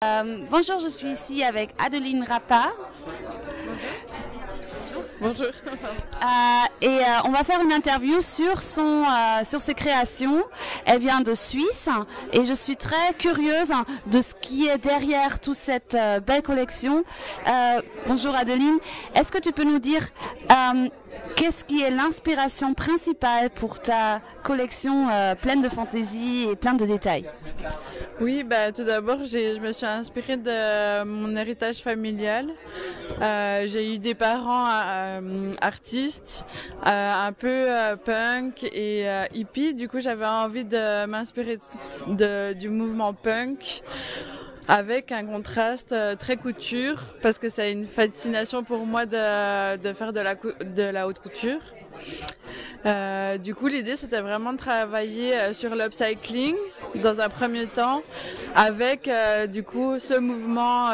Bonjour, je suis ici avec Adeline Rappa. Bonjour. On va faire une interview sur ses créations. Elle vient de Suisse et je suis très curieuse de ce qui est derrière toute cette belle collection. Bonjour Adeline, est-ce que tu peux nous dire qu'est-ce qui est l'inspiration principale pour ta collection pleine de fantaisie et pleine de détails? Oui, tout d'abord, je me suis inspirée de mon héritage familial. J'ai eu des parents artistes, un peu punk et hippie. Du coup, j'avais envie de m'inspirer du mouvement punk avec un contraste très couture, parce que c'est une fascination pour moi de faire de la haute couture. Du coup, l'idée, c'était vraiment de travailler sur l'upcycling dans un premier temps, avec du coup ce mouvement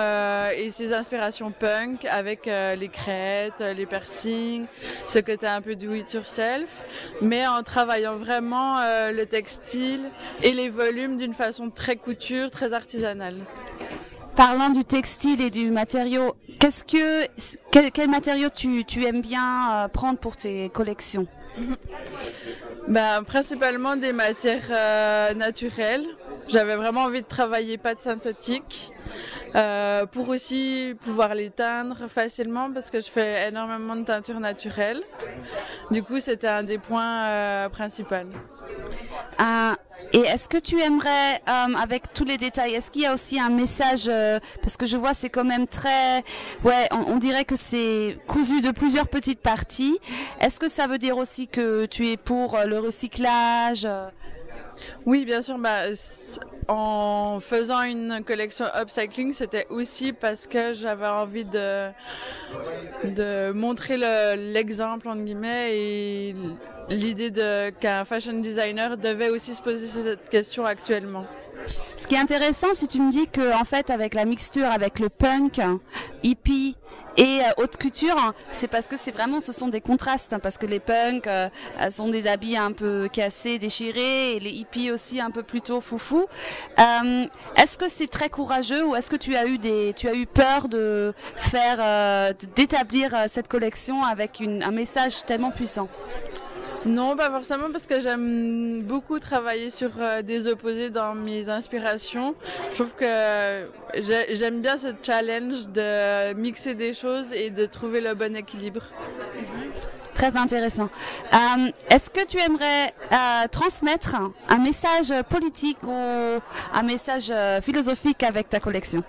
et ses inspirations punk, avec les crêtes, les piercings, ce côté un peu do it yourself, mais en travaillant vraiment le textile et les volumes d'une façon très couture, très artisanale. Parlant du textile et du matériau, quel matériau tu aimes bien prendre pour tes collections? Principalement des matières naturelles. J'avais vraiment envie de travailler pâtes synthétiques pour aussi pouvoir les teindre facilement, parce que je fais énormément de teinture naturelle. Du coup, c'était un des points principaux. Et est-ce que tu aimerais, avec tous les détails, est-ce qu'il y a aussi un message, parce que je vois c'est quand même très, on dirait que c'est cousu de plusieurs petites parties. Est-ce que ça veut dire aussi que tu es pour le recyclage? Oui, bien sûr. En faisant une collection upcycling, c'était aussi parce que j'avais envie de montrer l'exemple, entre guillemets, et l'idée qu'un fashion designer devait aussi se poser cette question actuellement. Ce qui est intéressant, si tu me dis que en fait, avec la mixture avec le punk, hippie et haute couture, c'est parce que ce sont des contrastes, parce que les punks sont des habits un peu cassés, déchirés, et les hippies aussi un peu plutôt foufou. Est-ce que c'est très courageux, ou est-ce que tu as eu peur de d'établir cette collection avec un message tellement puissant? Non, pas forcément, parce que j'aime beaucoup travailler sur des opposés dans mes inspirations. Je trouve que j'aime bien ce challenge de mixer des choses et de trouver le bon équilibre. Très intéressant. Est-ce que tu aimerais transmettre un message politique ou un message philosophique avec ta collection?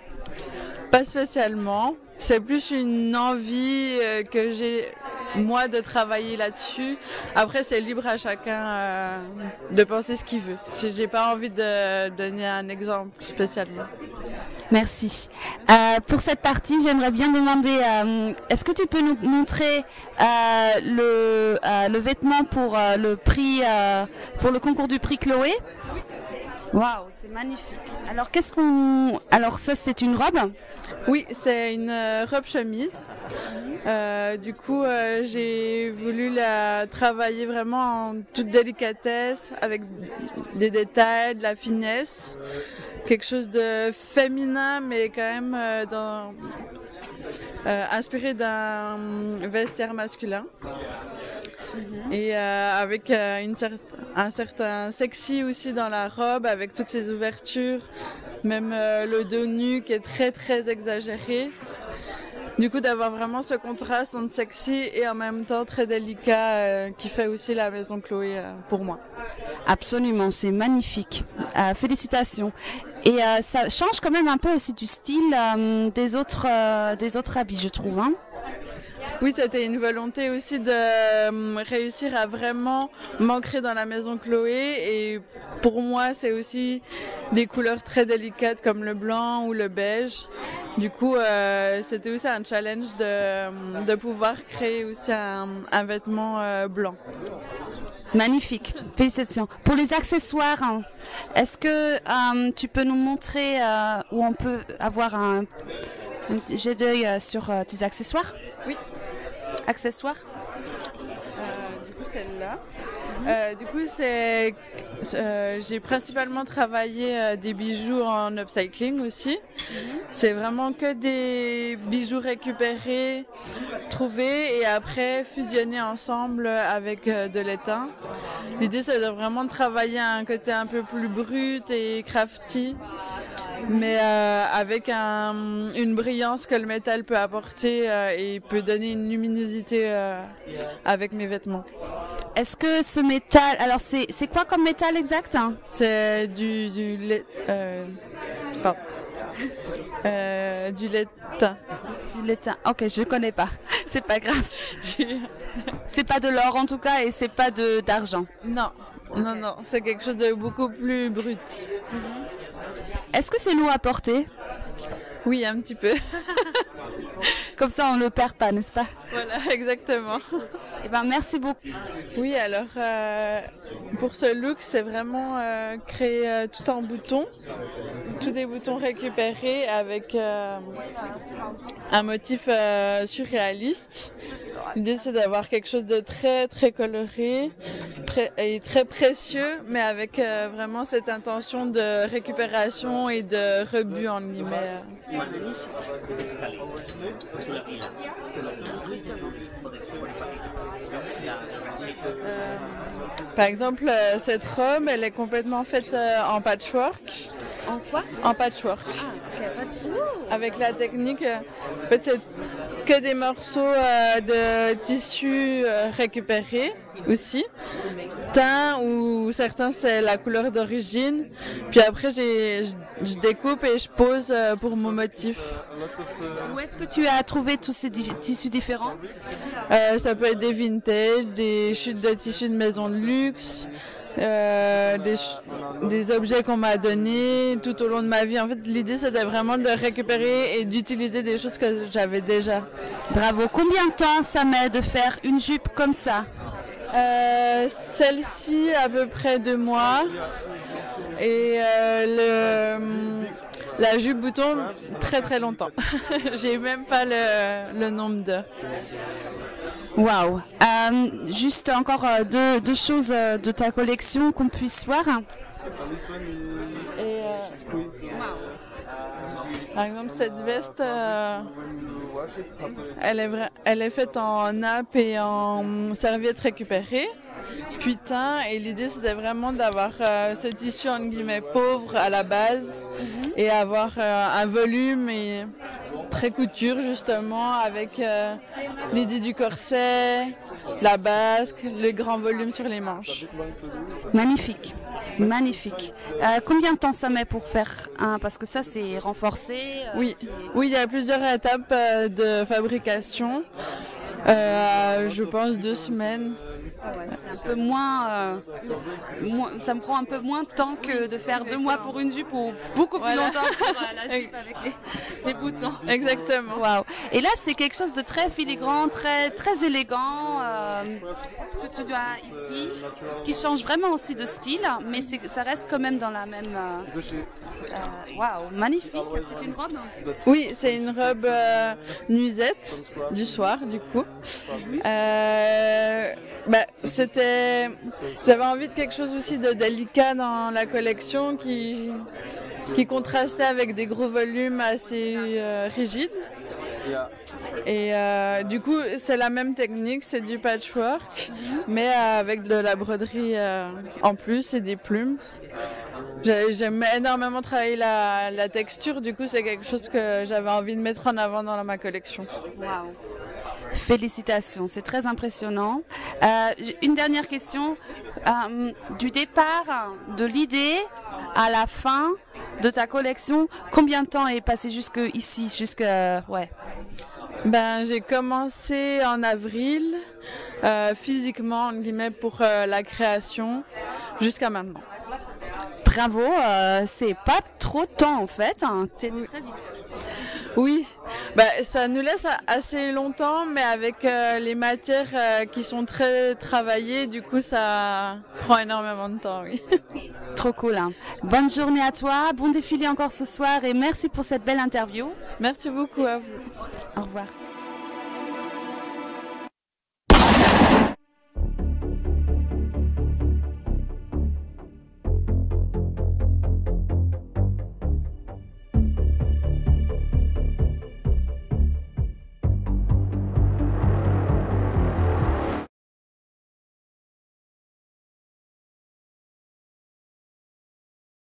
Pas spécialement. C'est plus une envie que j'ai, moi, de travailler là-dessus. Après, c'est libre à chacun de penser ce qu'il veut. J'ai pas envie de donner un exemple spécialement. Merci. Pour cette partie, j'aimerais bien demander, est-ce que tu peux nous montrer le vêtement pour le prix, pour le concours du prix Chloé? Waouh, c'est magnifique. Alors ça, c'est une robe? Oui, c'est une robe chemise. Du coup, j'ai voulu la travailler vraiment en toute délicatesse, avec des détails, de la finesse, quelque chose de féminin, mais quand même inspiré d'un vestiaire masculin. Et avec un certain sexy aussi dans la robe, avec toutes ces ouvertures, même le dos nu qui est très très exagéré. Du coup, d'avoir vraiment ce contraste entre sexy et en même temps très délicat qui fait aussi la maison Chloé pour moi. Absolument, c'est magnifique. Félicitations. Et ça change quand même un peu aussi du style des autres habits, je trouve. Oui, c'était une volonté aussi de réussir à vraiment m'ancrer dans la maison Chloé, et pour moi c'est aussi des couleurs très délicates comme le blanc ou le beige. Du coup c'était aussi un challenge de pouvoir créer aussi un vêtement blanc. Magnifique, félicitations. Pour les accessoires, est-ce que tu peux nous montrer où on peut avoir un jet d'œil sur tes accessoires? Oui. Accessoires. Du coup, celle-là. Du coup, j'ai principalement travaillé des bijoux en upcycling aussi. C'est vraiment que des bijoux récupérés, trouvés et après fusionnés ensemble avec de l'étain. L'idée, c'est vraiment de travailler un côté un peu plus brut et crafty, mais avec une brillance que le métal peut apporter et peut donner une luminosité avec mes vêtements. Est-ce que ce métal, alors c'est quoi comme métal exact, hein? C'est du laitain. Du laitain. Ok, je connais pas. C'est pas grave. C'est pas de l'or en tout cas et c'est pas d'argent. Non, non, c'est quelque chose de beaucoup plus brut. Est-ce que c'est lourd à porter? Oui, un petit peu. Comme ça, on ne le perd pas, n'est-ce pas? Voilà, exactement. Eh ben, merci beaucoup. Oui, alors pour ce look, c'est vraiment créé tout en boutons, tous des boutons récupérés avec un motif surréaliste. L'idée, c'est d'avoir quelque chose de très très coloré et très précieux, mais avec vraiment cette intention de récupération et de rebut en guillemets. Par exemple, cette robe, elle est complètement faite en patchwork. En quoi? En patchwork. Ah, ok. Avec la technique, en fait, c'est que des morceaux de tissu récupérés aussi, teint ou certains c'est la couleur d'origine. Puis après, je découpe et je pose pour mon motif. Où est-ce que tu as trouvé tous ces tissus différents? Ça peut être des vintage, des chutes de tissus de maison de luxe. Des objets qu'on m'a donnés tout au long de ma vie. En fait, l'idée, c'était vraiment de récupérer et d'utiliser des choses que j'avais déjà. Bravo. Combien de temps ça met de faire une jupe comme ça? Celle-ci, à peu près 2 mois. Et la jupe bouton, très très longtemps. J'ai même pas le nombre d'heures. Waouh! Juste encore deux choses de ta collection qu'on puisse voir. Et, par exemple, cette veste, elle est faite en nappe et en serviette récupérée. Putain, et l'idée c'était vraiment d'avoir ce tissu en guillemets pauvre à la base et avoir un volume et très couture justement avec l'idée du corset, la basque, le grand volume sur les manches. Magnifique, magnifique. Combien de temps ça met pour faire un? Parce que ça c'est renforcé. Oui, il y a plusieurs étapes de fabrication. Je pense 2 semaines. Ouais, c'est un peu moins, ça me prend un peu moins de temps que de faire 2 mois pour une jupe ou beaucoup plus longtemps pour la jupe avec les boutons. Exactement. Wow. Et là, c'est quelque chose de très filigrane, très, très élégant. Ce que tu as ici, ce qui change vraiment aussi de style, mais ça reste quand même dans la même. Waouh, magnifique. C'est une robe? Oui, c'est une robe nuisette du soir, du coup. J'avais envie de quelque chose aussi de délicat dans la collection qui contrastait avec des gros volumes assez rigides. Et du coup, c'est la même technique, c'est du patchwork, mais avec de la broderie en plus et des plumes. J'aime énormément travailler la texture, du coup c'est quelque chose que j'avais envie de mettre en avant dans ma collection. Wow. Félicitations, c'est très impressionnant. Une dernière question. Du départ, de l'idée à la fin de ta collection, combien de temps est passé jusqu'ici, ouais. J'ai commencé en avril, physiquement, entre guillemets, pour la création, jusqu'à maintenant. Bravo, c'est pas trop de temps en fait, hein. T'es très vite. Oui, ça nous laisse assez longtemps, mais avec les matières qui sont très travaillées, du coup ça prend énormément de temps, oui. Trop cool, hein. Bonne journée à toi, bon défilé encore ce soir et merci pour cette belle interview. Merci beaucoup à vous. Au revoir.